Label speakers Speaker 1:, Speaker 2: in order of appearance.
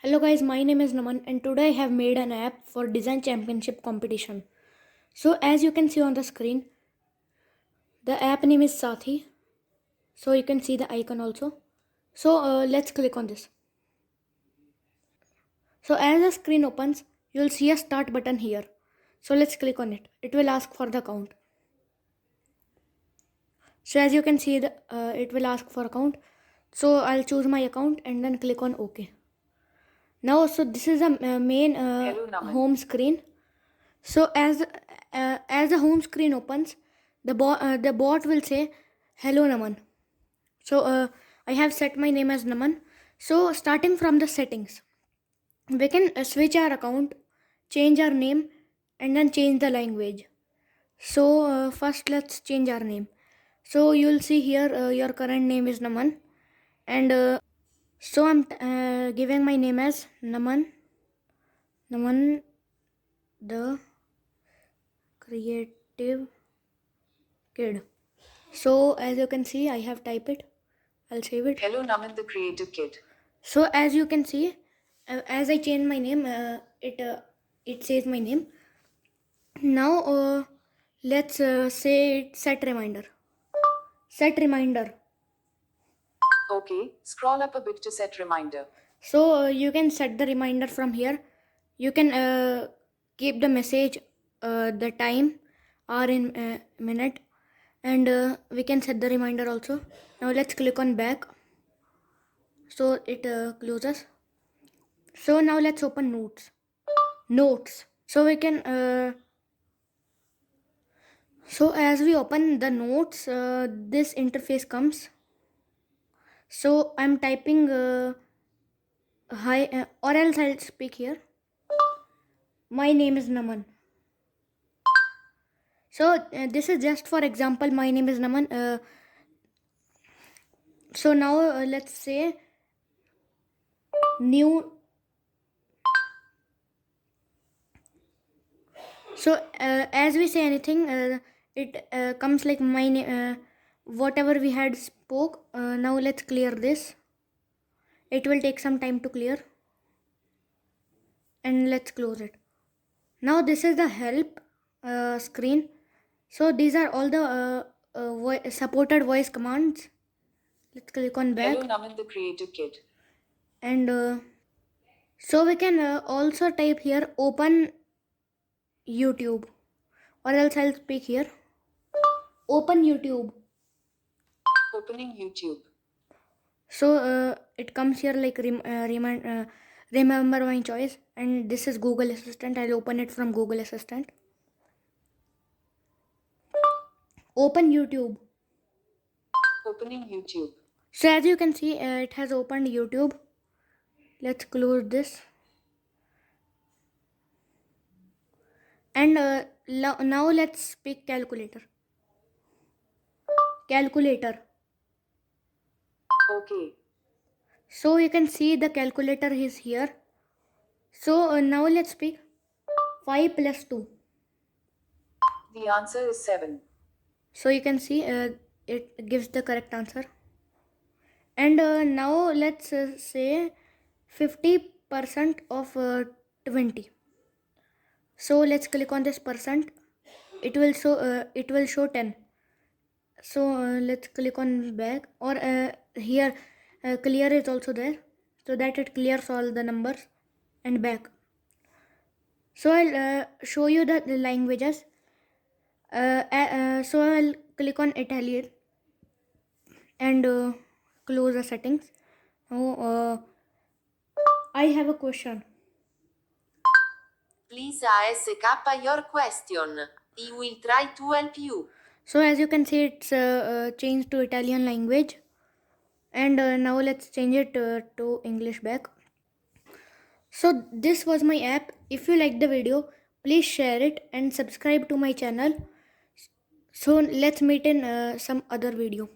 Speaker 1: Hello guys, my name is Naman and today I have made an app for design championship competition. So as you can see on the screen, the app name is Sathi. So you can see the icon also. So let's click on this. So as the screen opens, you'll see a start button here. So let's click on it. It will ask for the account. So as you can see, it will ask for account. So I'll choose my account and then click on OK. Now, so this is the main home screen. So as the home screen opens, the bot will say, "Hello Naman." So I have set my name as Naman. So starting from the settings, we can switch our account, change our name, and then change the language. So first let's change our name. So you'll see here your current name is Naman, and so I'm giving my name as Naman the creative kid. So as you can see, I have typed it. I'll save it.
Speaker 2: Hello Naman the creative kid.
Speaker 1: So as you can see, as I change my name, it says my name. Now let's say set reminder. Set reminder.
Speaker 2: Okay, scroll up a bit to set reminder.
Speaker 1: So you can set the reminder from here. You can keep the message, the time, or in minute, and we can set the reminder also. Now let's click on back. So it closes. So now let's open notes. So we can so as we open the notes, this interface comes. So I'm typing hi, or else I'll speak here. My name is Naman. So this is just for example. My name is Naman. So now let's say new. So as we say anything, it comes like my name, whatever we had spoke. Now let's clear this. It will take some time to clear, and let's close it. Now this is the help screen. So these are all the supported voice commands. Let's click on back.
Speaker 2: Hello Naman the creative kid.
Speaker 1: And so we can also type here open YouTube, or else I'll speak here. Open YouTube.
Speaker 2: Opening YouTube.
Speaker 1: So it comes here like remember my choice, and this is Google Assistant. I'll open it from Google Assistant. Open YouTube.
Speaker 2: Opening YouTube.
Speaker 1: So as you can see, it has opened YouTube. Let's close this. And now let's speak calculator. Calculator.
Speaker 2: Okay.
Speaker 1: So you can see the calculator is here. So now let's speak 5 plus 2.
Speaker 2: The answer is 7.
Speaker 1: So you can see it gives the correct answer. And now let's say 50% of 20. So let's click on this percent. It will show 10. So let's click on back, or here clear is also there, so that it clears all the numbers, and back. So I'll show you the languages. So I'll click on Italian and close the settings. Now I have a question.
Speaker 3: Please ask your question. I will try to help you.
Speaker 1: So as you can see, it's changed to Italian language, and now let's change it to English back. So this was my app. If you like the video, please share it and subscribe to my channel. So let's meet in some other video.